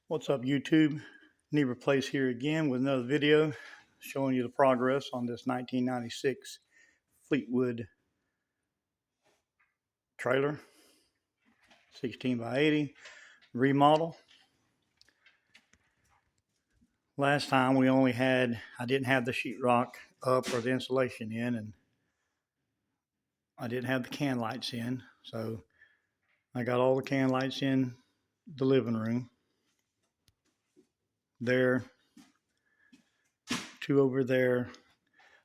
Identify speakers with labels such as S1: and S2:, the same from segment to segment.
S1: What's up, YouTube? Need Replace here again with another video showing you the progress on this 1996 Fleetwood trailer, 16 by 80 remodel. Last time I didn't have the sheetrock up or the insulation in, and I didn't have the can lights in. So I got all the can lights in the living room. There, two over there.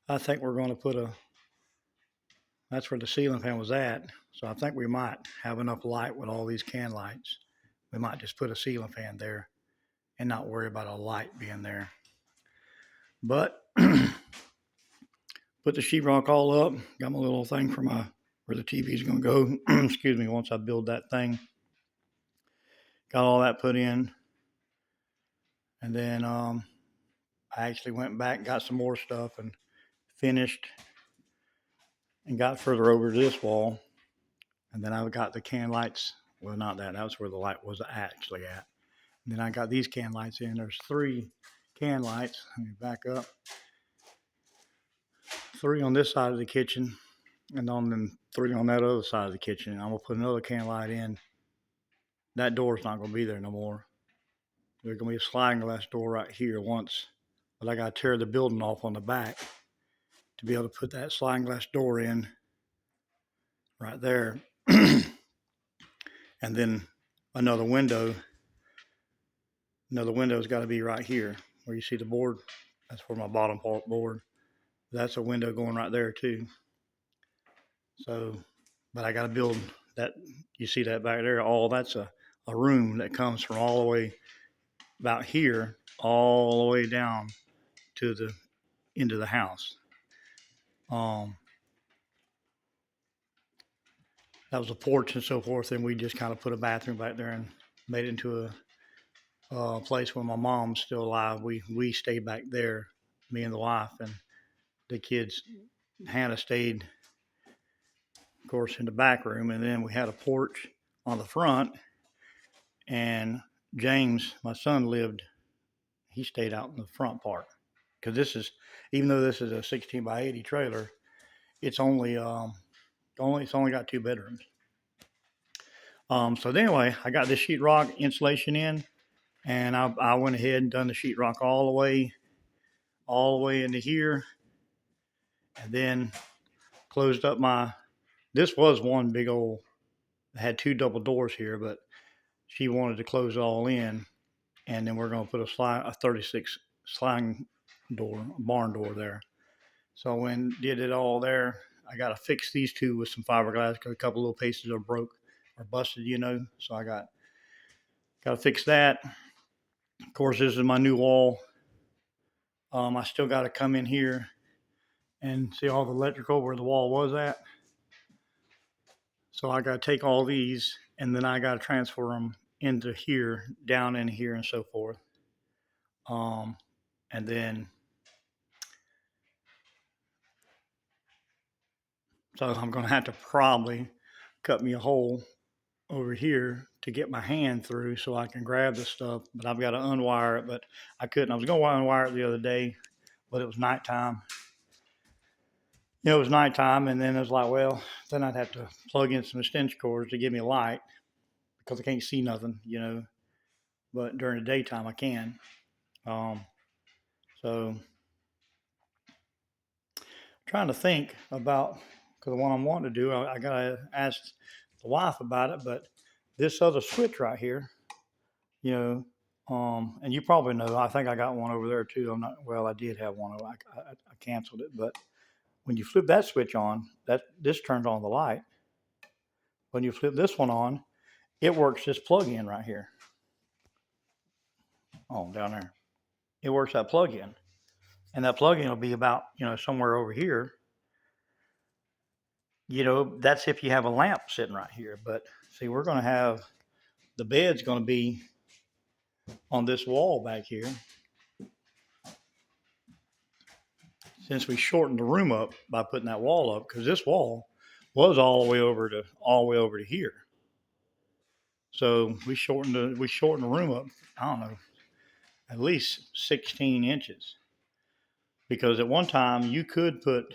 S1: I think we're going to that's where the ceiling fan was at. So I think we might have enough light with all these can lights. We might just put a ceiling fan there and not worry about a light being there. But put the sheetrock all up. Got my little thing for where the TV is going to go. Excuse me. Once I build that thing, got all that put in, and then I actually went back, got some more stuff, and finished, and got further over to this wall, and then I got the can lights. Well, not that. That was where the light was actually at. And then I got these can lights in. There's 3 can lights. Let me back up. 3 on this side of the kitchen, and then 3 on that other side of the kitchen. I'm gonna put another can light in. That door's not gonna be there no more. There's gonna be a sliding glass door right here once, but I gotta tear the building off on the back to be able to put that sliding glass door in right there. And then another window's got to be right here where you see the board. That's where my bottom part board. That's a window going right there too. So, but I got to build that. You see that back there? That's a room that comes from all the way about here, all the way down to the into the house. That was a porch and so forth, and we just kind of put a bathroom back there and made it into a place where my mom's still alive. We stayed back there, me and the wife, and the kids. Hannah stayed, of course, in the back room, and then we had a porch on the front, and James, my son, he stayed out in the front part, because even though this is a 16 by 80 trailer, it's only got 2 bedrooms. So anyway, I got this sheetrock insulation in, and I went ahead and done the sheetrock all the way into here, and then closed up this was one big old, it had 2 double doors here, but she wanted to close it all in, and then we're going to put a 36 sliding door, barn door there. So when did it all there, I got to fix these 2 with some fiberglass because a couple little pieces are broke or busted, So I got to fix that. Of course, this is my new wall. I still got to come in here and see all the electrical where the wall was at. So I got to take all these, and then I got to transfer them into here, down in here, and so forth. And then, so I'm going to have to probably cut me a hole over here to get my hand through so I can grab the stuff, but I've got to unwire it, but I couldn't. I was going to unwire it the other day, but it was nighttime. It was nighttime, and then it was like, well, then I'd have to plug in some extension cords to give me a light because I can't see nothing, but during the daytime I can. So trying to think about, because what I'm wanting to do, I got to ask the wife about it, but this other switch right here, and you probably know, I think I got one over there too. I did have one. I canceled it, but when you flip that switch on, this turns on the light. When you flip this one on, it works this plug-in right here. Oh, down there. It works that plug-in. And that plug-in will be about, somewhere over here. That's if you have a lamp sitting right here. But see, we're going to have, the bed's going to be on this wall back here. Since we shortened the room up by putting that wall up, because this wall was all the way over to here. So we shortened the room up. I don't know, at least 16 inches, because at one time you could put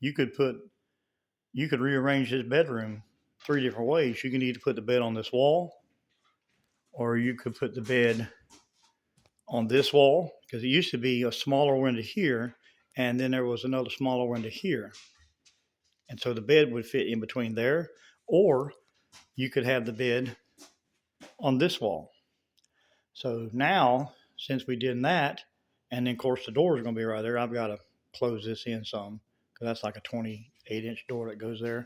S1: you could rearrange this bedroom three different ways. You can either put the bed on this wall, or you could put the bed on this wall, because it used to be a smaller window here, and then there was another smaller window here. And so the bed would fit in between there, or you could have the bed on this wall. So now, since we did that, and then of course the door is going to be right there, I've got to close this in some, because that's like a 28-inch door that goes there.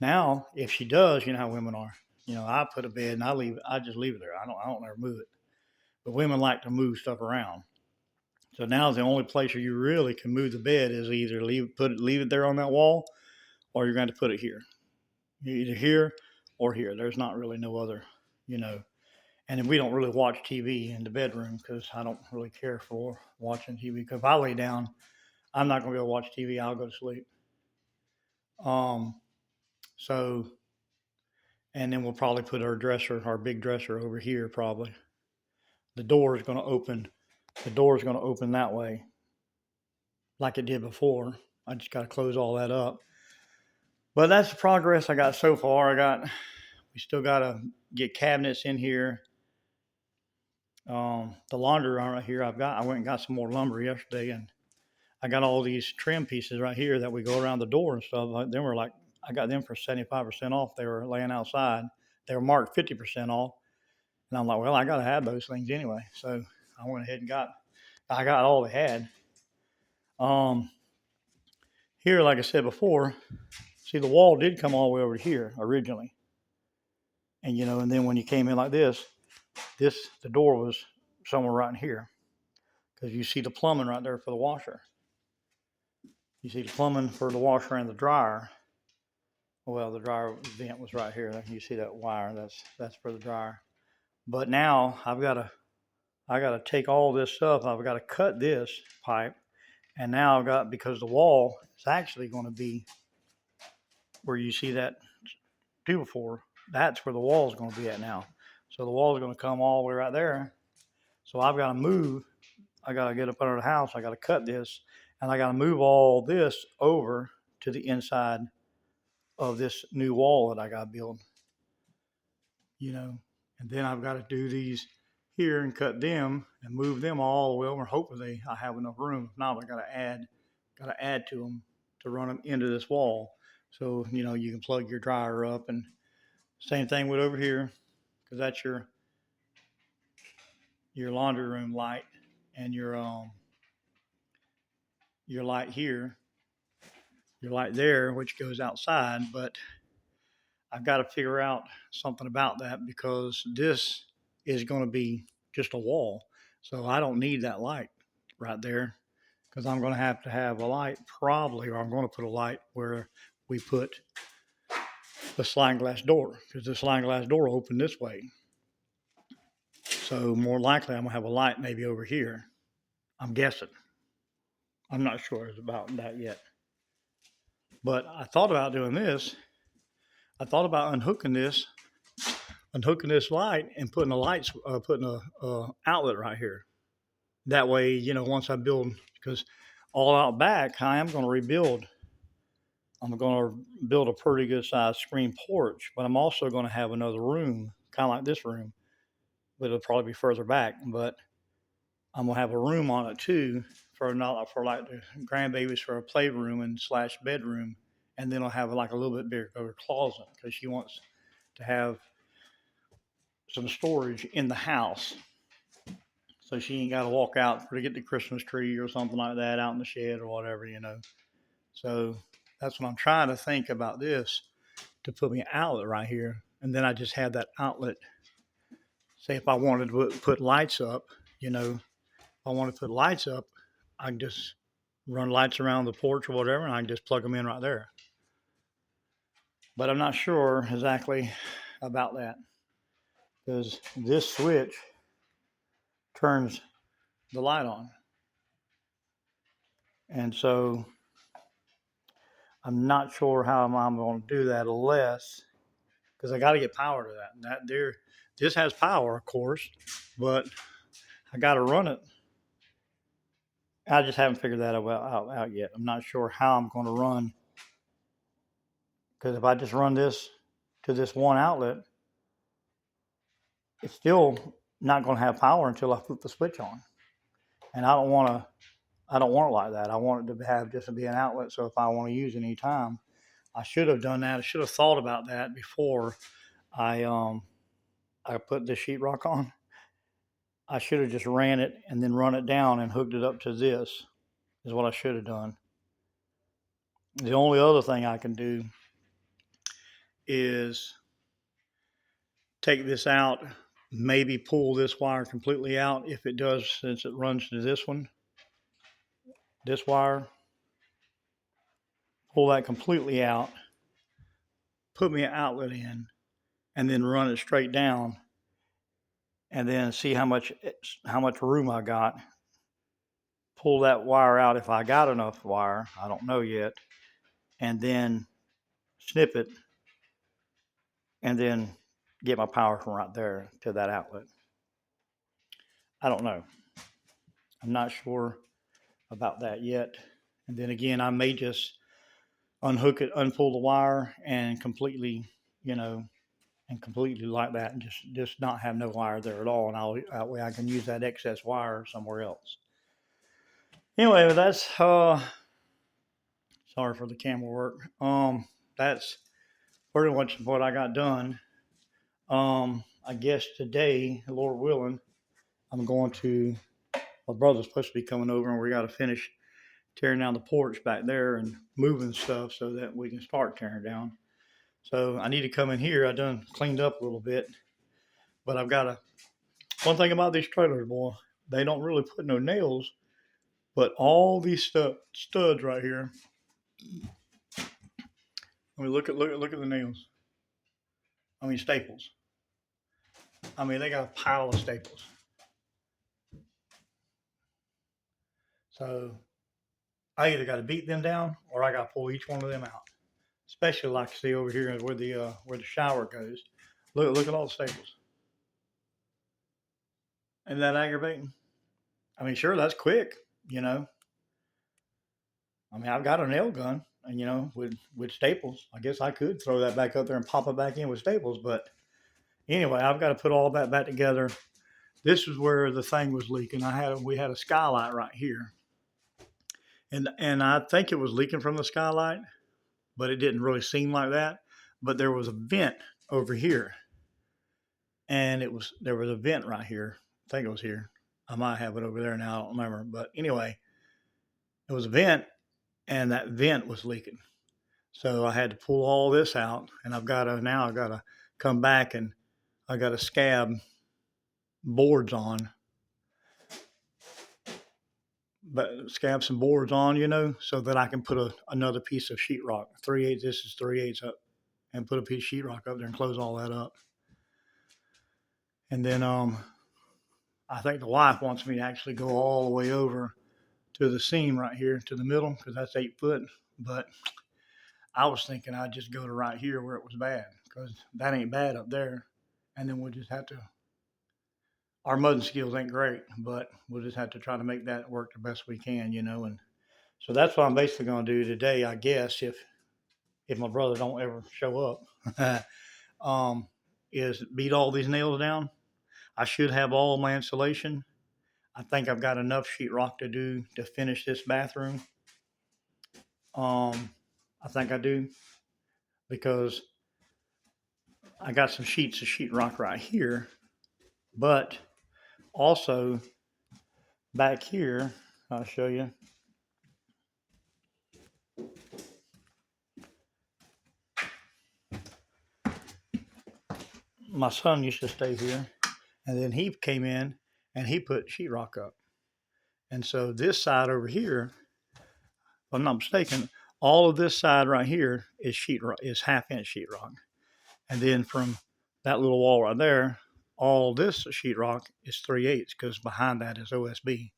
S1: Now, if she does, you know how women are. I put a bed and I just leave it there. I don't ever move it. But women like to move stuff around. So now the only place where you really can move the bed is either leave it there on that wall, or you're going to put it here. Either here or here. There's not really no other, you know. And then we don't really watch TV in the bedroom, because I don't really care for watching TV. Because if I lay down, I'm not going to be able to watch TV. I'll go to sleep. Um, so, and then we'll probably put our big dresser over here. Probably the door is going to open. The door is going to open that way, like it did before. I just got to close all that up. But that's the progress I got so far. We still got to get cabinets in here. The laundry room right here, I went and got some more lumber yesterday, and I got all these trim pieces right here that we go around the door and stuff. I got them for 75% off. They were laying outside. They were marked 50% off. And I'm like, well, I got to have those things anyway. So I went ahead and I got all they had. Here, like I said before, see, the wall did come all the way over here originally. And, and then when you came in like this, the door was somewhere right in here, because you see the plumbing right there for the washer. You see the plumbing for the washer and the dryer. Well, the dryer vent was right here. You see that wire? That's for the dryer. But now I got to take all this stuff. I've got to cut this pipe, and now because the wall is actually going to be where you see that two before. That's where the wall is going to be at now. So the wall is going to come all the way right there. So I've got to move. I got to get up under the house. I got to cut this, and I got to move all this over to the inside of this new wall that I got to build. And then I've got to do these here and cut them and move them all the way over. Hopefully I have enough room. If not, I got to add to them to run them into this wall. So, you can plug your dryer up, and same thing with over here, because that's your laundry room light, and your light here, your light there, which goes outside. But I've got to figure out something about that, because this is going to be just a wall. So I don't need that light right there, because I'm going to have a light probably, or I'm going to put a light where we put the sliding glass door, because the sliding glass door will open this way. So more likely I'm going to have a light maybe over here. I'm guessing. I'm not sure about that yet. But I thought about doing this. I thought about unhooking this light and putting a outlet right here. That way, once I build, because all out back, I am going to rebuild. I'm going to build a pretty good sized screen porch, but I'm also going to have another room, kind of like this room, but it'll probably be further back. But I'm going to have a room on it too, for like the grandbabies, for a playroom and / bedroom. And then I'll have like a little bit bigger closet, because she wants to have some storage in the house, so she ain't got to walk out to get the Christmas tree or something like that out in the shed or whatever. So that's what I'm trying to think about this, to put me an outlet right here, and then I just have that outlet. Say if I wanted to put lights up, if I want to put lights up, I can just run lights around the porch or whatever, and I can just plug them in right there. But I'm not sure exactly about that, because this switch turns the light on. And so I'm not sure how I'm going to do that, because because I got to get power to that. And this has power, of course, but I got to run it. I just haven't figured that out yet. I'm not sure how I'm going to run, because if I just run this to this one outlet, it's still not going to have power until I flip the switch on. And I don't want to. I don't want it like that. I want it to have just to be an outlet. So if I want to use it anytime, I should have done that. I should have thought about that before I put the sheetrock on. I should have just ran it and then run it down and hooked it up to this. Is what I should have done. The only other thing I can do is take this out, maybe pull this wire completely out. If it does, since it runs to this one, this wire, pull that completely out, put me an outlet in, and then run it straight down, and then see how much room I got. Pull that wire out if I got enough wire. I don't know yet, and then snip it, and then get my power from right there to that outlet. I don't know. I'm not sure about that yet. And then again, I may just unhook it, unpull the wire, and completely, like that, and just not have no wire there at all. And that way I can use that excess wire somewhere else. Anyway, that's sorry for the camera work. That's pretty much what I got done. I guess today, Lord willing, I'm going to. My brother's supposed to be coming over, and we got to finish tearing down the porch back there and moving stuff so that we can start tearing down. So I need to come in here. I done cleaned up a little bit, but I've got one thing about these trailers, boy, they don't really put no nails, but all these studs right here. I mean, look at the nails. I mean, staples. I mean, they got a pile of staples. So I either got to beat them down or I got to pull each one of them out. Especially like you see over here where the shower goes. Look at all the staples. Isn't that aggravating? I mean, sure, that's quick, I mean, I've got a nail gun, and with staples, I guess I could throw that back up there and pop it back in with staples. But anyway, I've got to put all that back together. This is where the thing was leaking. We had a skylight right here, and I think it was leaking from the skylight, but it didn't really seem like that. But there was a vent over here, and there was a vent right here. I think it was here. I might have it over there now. I don't remember. But anyway, it was a vent, and that vent was leaking. So I had to pull all this out, and I've got to come back, and I got to scab boards on, but scab some boards on, so that I can put another piece of sheetrock. 3/8. This is 3/8 up, and put a piece of sheetrock up there and close all that up. And then I think the wife wants me to actually go all the way over to the seam right here to the middle, because that's 8 foot. But I was thinking I'd just go to right here where it was bad, because that ain't bad up there. And then we'll just have to, our mudding skills ain't great, but we'll just have to try to make that work the best we can, and so that's what I'm basically going to do today, I guess, if my brother don't ever show up, is beat all these nails down. I should have all my insulation. I think I've got enough sheetrock to finish this bathroom. I think I do, because I got some sheets of sheetrock right here, but also back here, I'll show you. My son used to stay here, and then he came in and he put sheetrock up. And so this side over here, if I'm not mistaken, all of this side right here is sheetrock, is 1/2 inch sheetrock. And then from that little wall right there, all this sheetrock is 3/8, because behind that is OSB.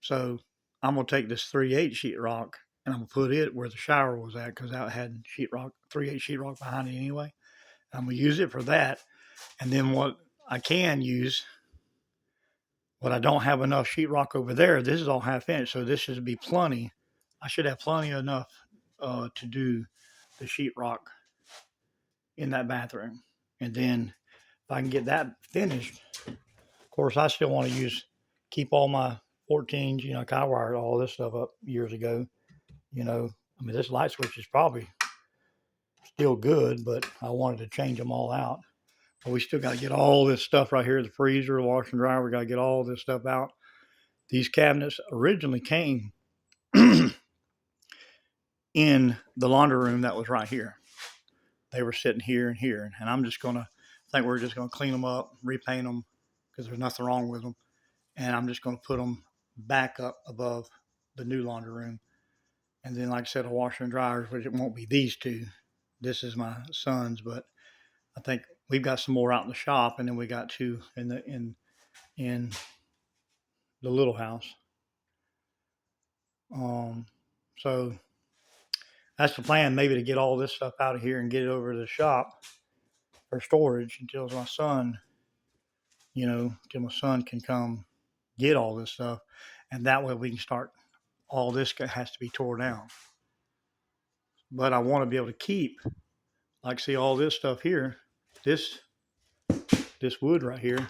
S1: So I'm gonna take this 3/8 sheetrock and I'm gonna put it where the shower was at because that had sheetrock, 3/8 sheetrock behind it anyway. I'm gonna use it for that, and then what I can use, what I don't have enough sheetrock over there. This is all half inch, so this should be plenty. I should have plenty enough to do the sheetrock in that bathroom, and then if I can get that finished, of course, I still want to keep all my 14s. You know, I wired all this stuff up years ago. You know, I mean, this light switch is probably still good, but I wanted to change them all out. But we still got to get all this stuff right here, the freezer, the washer and dryer. We got to get all this stuff out. These cabinets originally came in the laundry room that was right here. They were sitting here and here, and I think we're just gonna clean them up, repaint them, because there's nothing wrong with them, and I'm just gonna put them back up above the new laundry room. And then, like I said, a washer and dryers, which it won't be these two. This is my son's, but I think we've got some more out in the shop, and then we got two in the little house. So that's the plan, maybe to get all this stuff out of here and get it over to the shop for storage until my son, till my son can come get all this stuff, and that way we can start. All this has to be tore down, but I want to be able to keep, like, see all this stuff here, this wood right here.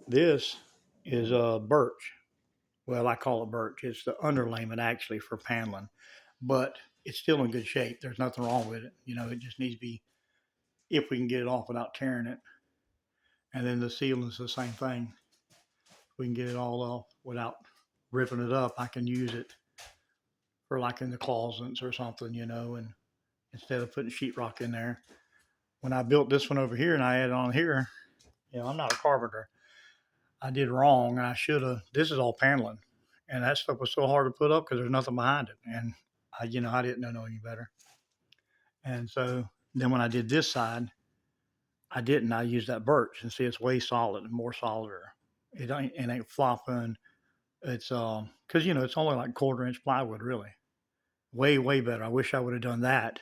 S1: This is birch. Well, I call it birch. It's the underlayment actually for paneling, but it's still in good shape. There's nothing wrong with it. It just needs to be, if we can get it off without tearing it. And then the ceiling is the same thing. If we can get it all off without ripping it up, I can use it for like in the closets or something, and instead of putting sheetrock in there. When I built this one over here and I added on here, I'm not a carpenter. I did wrong. I should have. This is all paneling, and that stuff was so hard to put up because there's nothing behind it, and I didn't know any better. And so then when I did this side, I didn't. I used that birch, and see, it's way solid and more solider. It ain't flopping. It's because it's only like 1/4 inch plywood, really. Way better. I wish I would have done that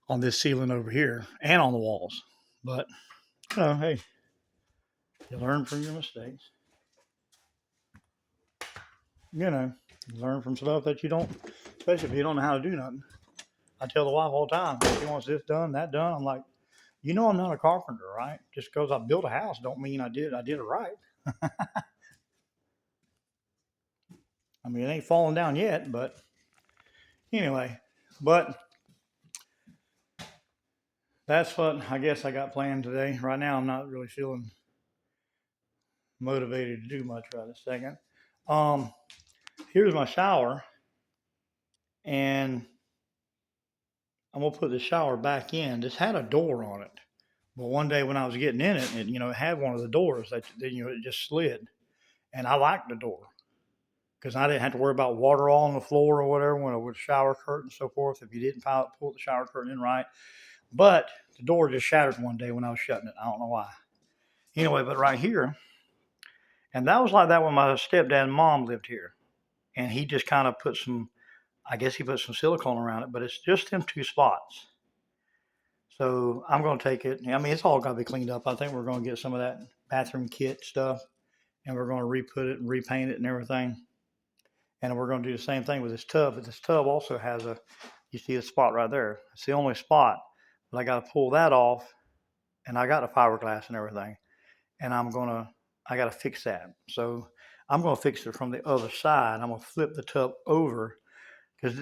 S1: on this ceiling over here and on the walls, but hey, you learn from your mistakes. You learn from stuff that you don't, especially if you don't know how to do nothing. I tell the wife all the time, she wants this done, that done. I'm like, I'm not a carpenter, right? Just because I built a house don't mean I did it right. I mean, it ain't falling down yet, but anyway, but that's what I guess I got planned today. Right now, I'm not really feeling motivated to do much right this second. Here's my shower, and I'm gonna put the shower back in. This had a door on it, but one day when I was getting in it, it had one of the doors that it just slid, and I liked the door because I didn't have to worry about water all on the floor or whatever when it was shower curtain and so forth. If you didn't pull the shower curtain in right, but the door just shattered one day when I was shutting it. I don't know why. Anyway, but right here, and that was like that when my stepdad and mom lived here, and he just kind of put some. I guess he put some silicone around it, but it's just them two spots. So I'm going to take it. I mean, it's all got to be cleaned up. I think we're going to get some of that bathroom kit stuff, and we're going to re-put it and repaint it and everything. And we're going to do the same thing with this tub. But this tub also has you see a spot right there. It's the only spot. But I got to pull that off, and I got the fiberglass and everything. And I got to fix that. So I'm going to fix it from the other side. I'm going to flip the tub over because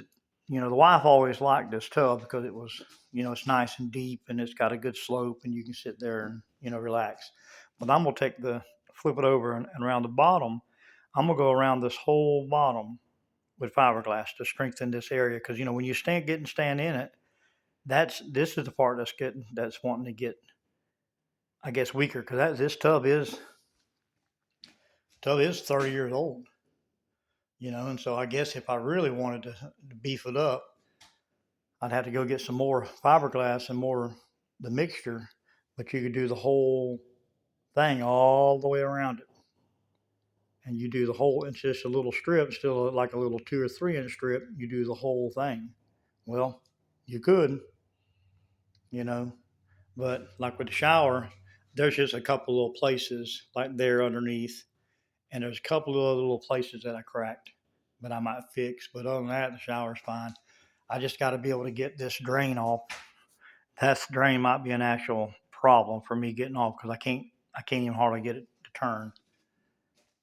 S1: the wife always liked this tub because it was, it's nice and deep and it's got a good slope and you can sit there and, relax. But I'm going to flip it over and around the bottom. I'm going to go around this whole bottom with fiberglass to strengthen this area. Because, when you stand in it, this is the part that's wanting to get, I guess, weaker. Because this tub is 30 years old, and so I guess if I really wanted to beef it up, I'd have to go get some more fiberglass and more the mixture, but you could do the whole thing all the way around it. and you do the whole, it's just a little strip, still like a little 2 or 3 inch strip. You do the whole thing. Well, you could, you know, but like with the shower, there's just a couple little places like there underneath, and there's a couple of other little places that I cracked, but I might fix. But other than that, the shower's fine. I just got to be able to get this drain off. That drain might be an actual problem for me getting off because I can't even hardly get it to turn.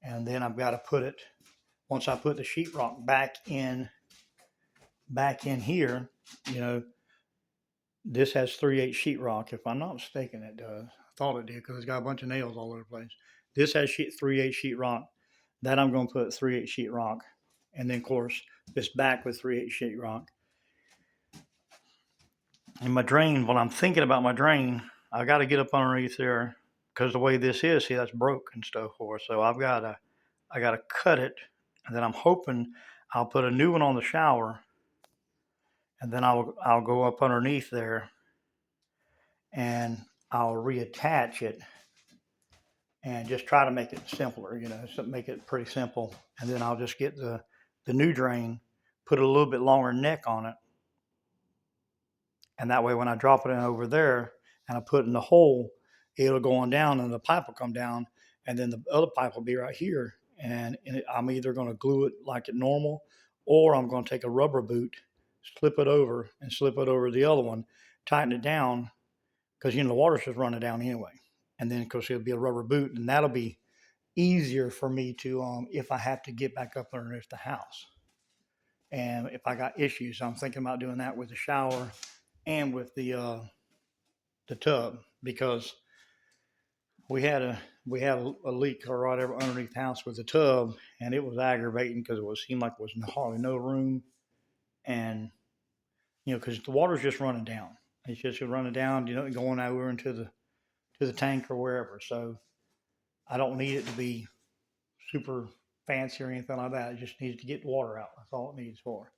S1: And then I've got to put it, once I put the sheetrock back in here, you know, this has 3/8 sheetrock. If I'm not mistaken, it does. I thought it did because it's got a bunch of nails all over the place. This has 3/8 sheetrock. That I'm going to put 3/8 sheetrock, and then of course this back with 3/8 sheetrock. And my drain, when I'm thinking about my drain, I got to get up underneath there because the way this is, see, that's broke and stuff for. So I gotta cut it, and then I'm hoping I'll put a new one on the shower, and then I'll go up underneath there, and I'll reattach it, and just try to make it simpler, so make it pretty simple, and then I'll just get the new drain, put a little bit longer neck on it, and that way when I drop it in over there and I put it in the hole, it'll go on down and the pipe will come down, and then the other pipe will be right here. And I'm either going to glue it like it normal, or I'm going to take a rubber boot, slip it over the other one, tighten it down, because the water's just running down anyway. And then of course it'll be a rubber boot, and that'll be easier for me to if I have to get back up underneath the house. And if I got issues, I'm thinking about doing that with the shower and with the tub, because we had a leak or whatever underneath the house with the tub, and it was aggravating because it seemed like there was hardly no room, and because the water's just running down. It's just running down, going over into the tank or wherever. So I don't need it to be super fancy or anything like that. It just needs to get the water out. That's all it needs for.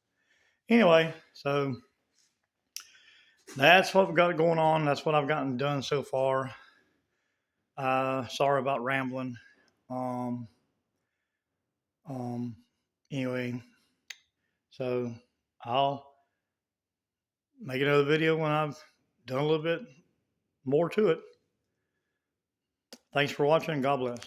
S1: Anyway, so that's what we've got going on. That's what I've gotten done so far. Sorry about rambling. Um, um, anyway, so I'll make another video when I've done a little bit more to it. Thanks for watching. God bless.